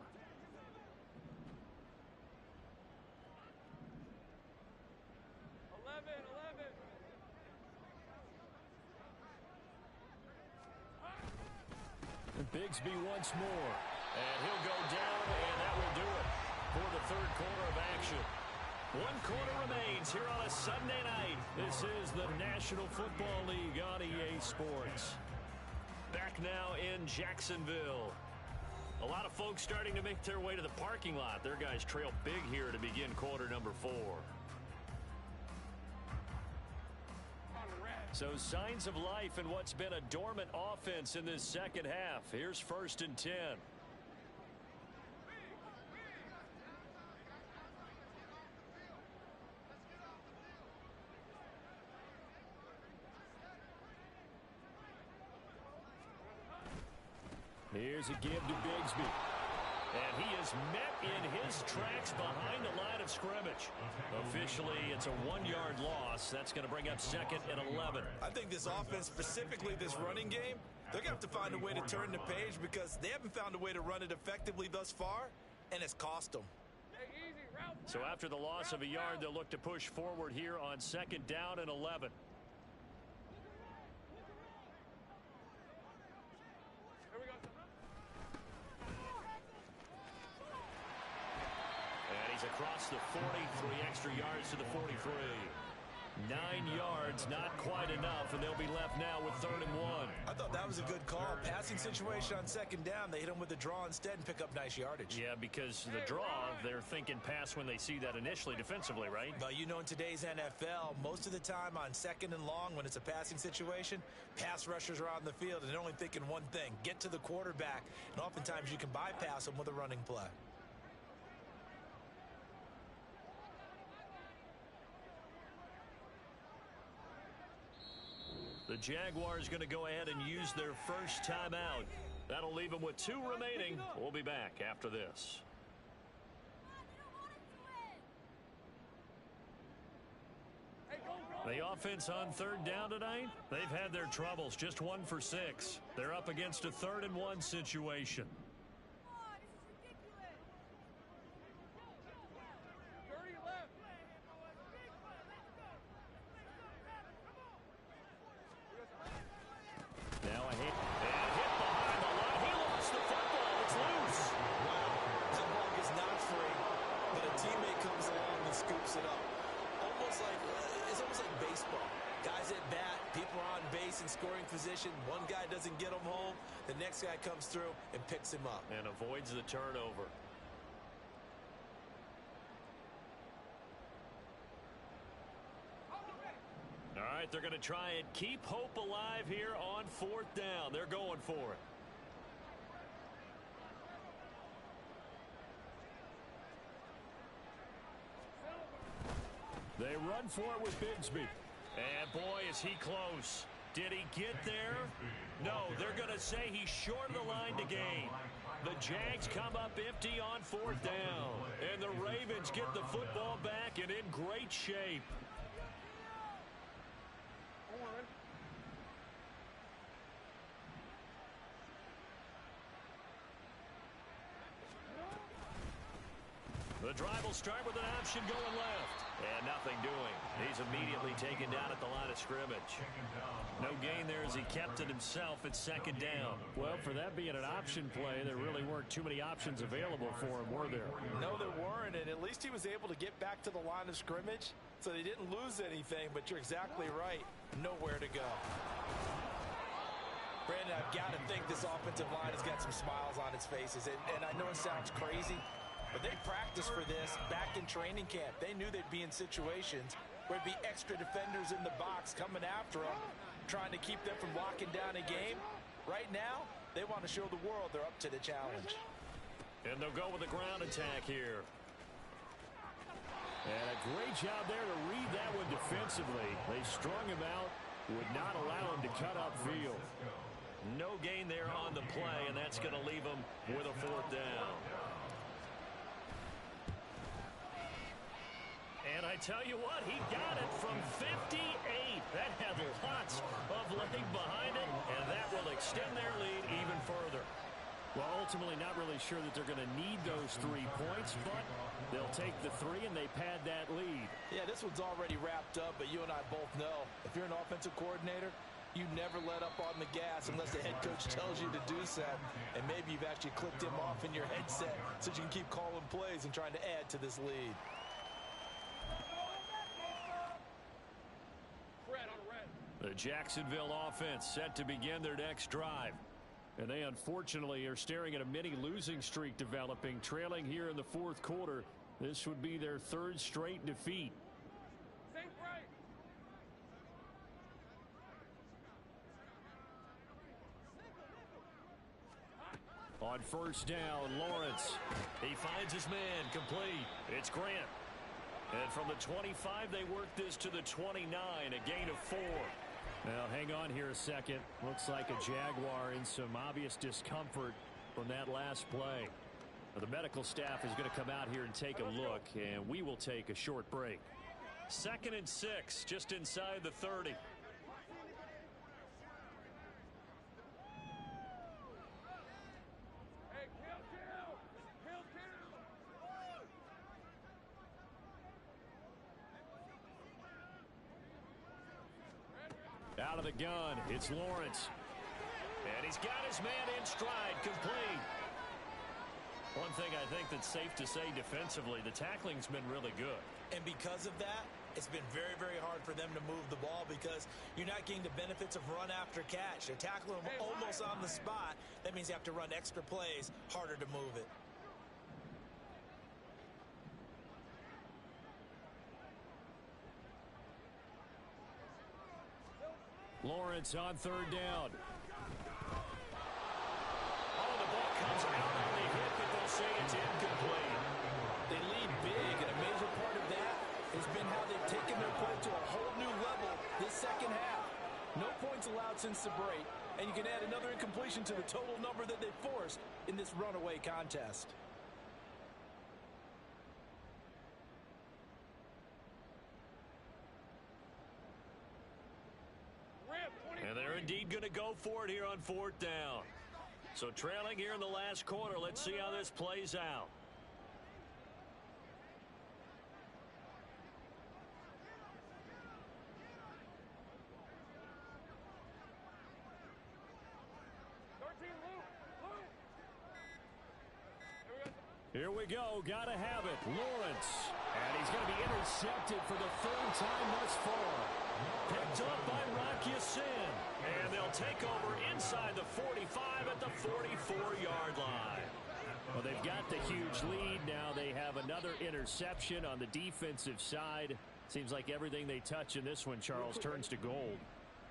And Bigsby once more. And he'll go down, and that will do it for the third quarter of action. 1 quarter remains here on a Sunday night. This is the National Football League on EA Sports. Back now in Jacksonville. A lot of folks starting to make their way to the parking lot. Their guys trail big here to begin quarter number 4. So signs of life in what's been a dormant offense in this second half. Here's 1st and 10. Here's a give to Bigsby. And he is met in his tracks behind the line of scrimmage. Officially, it's a 1-yard loss. That's going to bring up 2nd and 11. I think this offense, specifically this running game, they're going to have to find a way to turn the page because they haven't found a way to run it effectively thus far, and it's cost them. So after the loss of a yard, they'll look to push forward here on 2nd down and 11. Across the 40, 3 extra yards to the 43. 9 yards, not quite enough, and they'll be left now with 3rd and 1. I thought that was a good call. Passing situation on 2nd down. They hit him with the draw instead and pick up nice yardage. Yeah, because the draw, they're thinking pass when they see that initially defensively, right? But you know, in today's NFL, most of the time on 2nd and long, when it's a passing situation, pass rushers are on the field, and they're only thinking one thing, get to the quarterback. And oftentimes you can bypass them with a running play. The Jaguars going to go ahead and use their first timeout. That'll leave them with 2 remaining. We'll be back after this. The offense on 3rd down tonight, they've had their troubles. Just 1 for 6. They're up against a 3rd and 1 situation. Now a hit. And hit behind the line. He lost the football. It's loose. Wow. That ball gets knocked free, but a teammate comes along and scoops it up. It's almost like baseball. Guys at bat, people are on base in scoring position. One guy doesn't get him home. The next guy comes through and picks him up. And avoids the turnover. All right, they're going to try and keep hope alive here on 4th down. They're going for it. They run for it with Bigsby. And boy, is he close. Did he get there? No, they're going to say he's short of the line to gain. The Jags come up empty on 4th down. And the Ravens get the football back and in great shape. The drive will start with an option going left. And nothing doing. He's immediately taken down at the line of scrimmage. No gain there as he kept it himself at 2nd down. Well, for that being an option play, there really weren't too many options available for him, were there? No, there weren't, and at least he was able to get back to the line of scrimmage, so they didn't lose anything, but you're exactly right. Nowhere to go. Brandon, I've got to think this offensive line has got some smiles on its faces, and I know it sounds crazy, but they practiced for this back in training camp. They knew they'd be in situations where there'd be extra defenders in the box coming after them, trying to keep them from locking down a game. Right now, they want to show the world they're up to the challenge. And they'll go with a ground attack here. And a great job there to read that one defensively. They strung him out, would not allow him to cut upfield. No gain there on the play, and that's going to leave him with a 4th down. And I tell you what, he got it from 58. That had lots of leg behind it, and that will extend their lead even further. Well, ultimately not really sure that they're going to need those 3 points, but they'll take the 3 and they pad that lead. Yeah, this one's already wrapped up, but you and I both know if you're an offensive coordinator, you never let up on the gas unless the head coach tells you to do so. And maybe you've actually clicked him off in your headset so you can keep calling plays and trying to add to this lead. The Jacksonville offense set to begin their next drive. And they unfortunately are staring at a mini losing streak developing, trailing here in the 4th quarter. This would be their 3rd straight defeat. On 1st down, Lawrence. He finds his man, complete. It's Grant. And from the 25, they work this to the 29, a gain of 4. Now, hang on here a second. Looks like a Jaguar in some obvious discomfort from that last play. Now, the medical staff is going to come out here and take a look, and we will take a short break. 2nd and 6, just inside the 30. Out of the gun, it's Lawrence. And he's got his man in stride, complete. One thing I think that's safe to say defensively, the tackling's been really good. And because of that, it's been very, very hard for them to move the ball because you're not getting the benefits of run after catch. They're tackling them almost on the spot. That means you have to run extra plays, harder to move it. Lawrence on 3rd down. Oh, the ball comes out on the hit, but they'll say it's incomplete. They lead big, and a major part of that has been how they've taken their play to a whole new level this 2nd half. No points allowed since the break, and you can add another incompletion to the total number that they forced in this runaway contest. And they're indeed going to go for it here on 4th down. So trailing here in the last quarter, let's see how this plays out. Here we go. Gotta have it. Lawrence. And he's going to be intercepted for the 3rd time thus far. Picked up by Rocky Sin. And they'll take over inside the 45 at the 44-yard line. Well, they've got the huge lead. Now they have another interception on the defensive side. Seems like everything they touch in this one, Charles, turns to gold.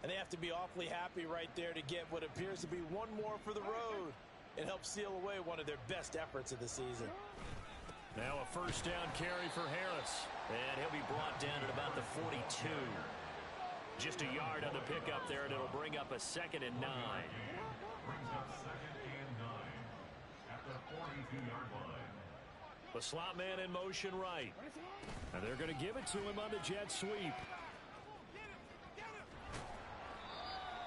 And they have to be awfully happy right there to get what appears to be one more for the road. It helps seal away one of their best efforts of the season. Now a 1st down carry for Harris. And he'll be brought down at about the 42. Just a yard on the pickup there, and it'll bring up a 2nd and 9. Brings up 2nd and 9 at the 42-yard line. The slot man in motion right. And they're going to give it to him on the jet sweep.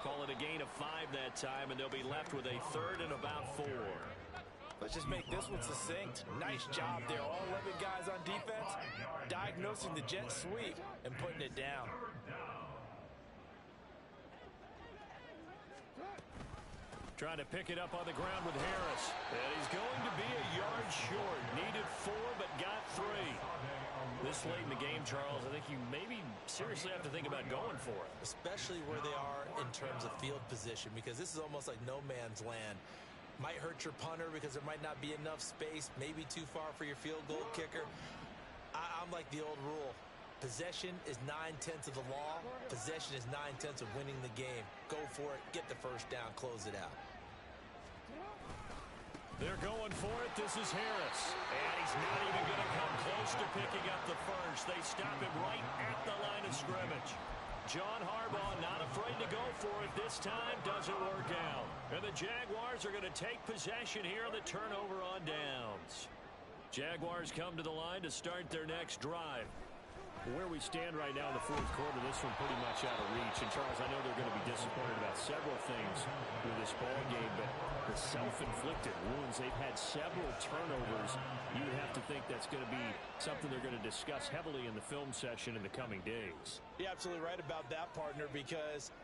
Call it a gain of 5 that time, and they'll be left with a 3rd and about 4. Let's just make this one succinct. Nice job there. All 11 guys on defense diagnosing the jet sweep and putting it down. Trying to pick it up on the ground with Harris. And he's going to be a yard short. Needed 4, but got 3. This late in the game, Charles, I think you maybe seriously have to think about going for it. Especially where they are in terms of field position, because this is almost like no man's land. Might hurt your punter because there might not be enough space, maybe too far for your field goal kicker. I'm like the old rule. Possession is 9/10 of the law. Possession is 9/10 of winning the game. Go for it. Get the first down. Close it out. They're going for it. This is Harris. And he's not even going to come close to picking up the first. They stop him right at the line of scrimmage. John Harbaugh not afraid to go for it. This time doesn't work out. And the Jaguars are going to take possession here on the turnover on downs. Jaguars come to the line to start their next drive. Where we stand right now in the 4th quarter, this one pretty much out of reach. And, Charles, I know they're going to be disappointed about several things with this ball game, but the self-inflicted wounds, they've had several turnovers. You would have to think that's going to be something they're going to discuss heavily in the film session in the coming days. You're absolutely right about that, partner, because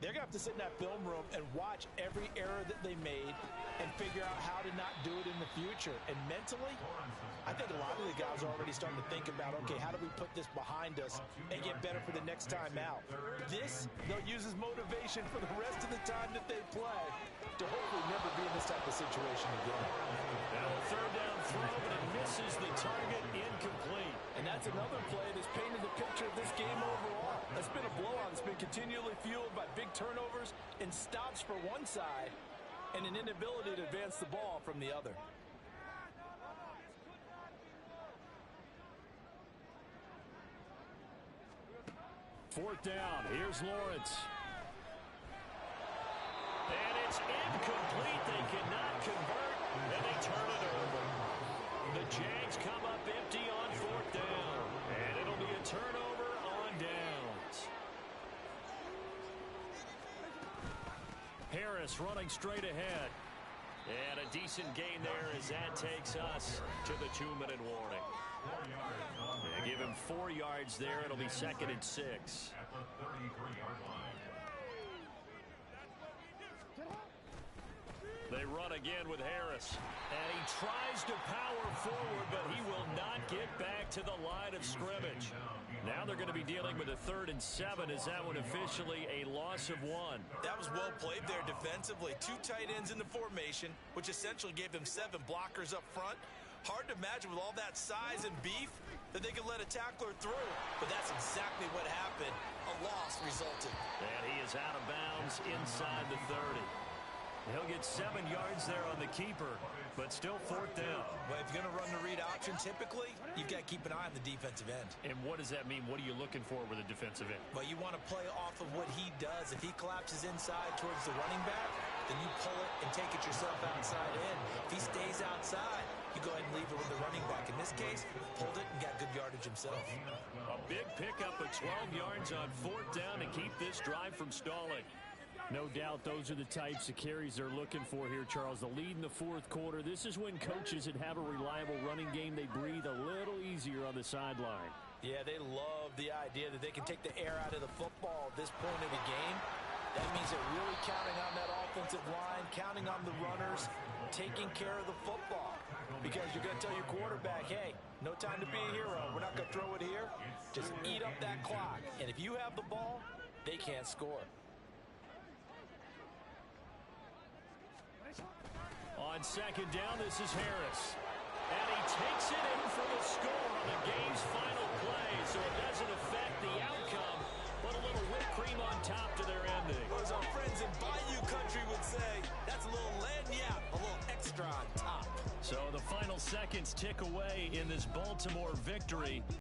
they're going to have to sit in that film room and watch every error that they made and figure out how to not do it in the future. And mentally, I think a lot of the guys are already starting to think about, okay, how do we put this behind us and get better for the next time out? This, they'll use as motivation for the rest of the time that they play to hopefully never be in this type of situation again. Now a 3rd down throw, but it misses the target, incomplete. And that's another play that's painted the picture of this game overall. That's been a blowout. It's been continually fueled by big turnovers and stops for one side and an inability to advance the ball from the other. 4th down. Here's Lawrence. And it's incomplete. They cannot convert, and they turn it over. The Jags come up empty on 4th down, and it'll be a turnover on downs. Harris running straight ahead. And a decent gain there as that takes us to the 2-minute warning. They give him 4 yards there. It'll be 2nd and 6. At the 33-yard line. They run again with Harris. And he tries to power forward, but he will not get back to the line of scrimmage. Now they're going to be dealing with a 3rd and 7. Is that one officially a loss of 1? That was well played there defensively. 2 tight ends in the formation, which essentially gave them 7 blockers up front. Hard to imagine with all that size and beef that they could let a tackler through. But that's exactly what happened. A loss resulted. And he is out of bounds inside the 30. He'll get 7 yards there on the keeper, but still 4th down. Well, if you're going to run the read option, typically, you've got to keep an eye on the defensive end. And what does that mean? What are you looking for with a defensive end? Well, you want to play off of what he does. If he collapses inside towards the running back, then you pull it and take it yourself outside in. If he stays outside, you go ahead and leave it with the running back. In this case, pulled it and got good yardage himself. A big pickup of 12 yards on 4th down to keep this drive from stalling. No doubt those are the types of carries they're looking for here, Charles. The lead in the 4th quarter. This is when coaches that have a reliable running game, they breathe a little easier on the sideline. Yeah, they love the idea that they can take the air out of the football at this point of the game. That means they're really counting on that offensive line, counting on the runners, taking care of the football. Because you're going to tell your quarterback, hey, no time to be a hero. We're not going to throw it here. Just eat up that clock. And if you have the ball, they can't score. On 2nd down, this is Harris. And he takes it in for the score on the game's final play. So it doesn't affect the outcome, but a little whipped cream on top to their ending. Or as our friends in Bayou Country would say, that's a little lagniappe, a little extra on top. So the final seconds tick away in this Baltimore victory.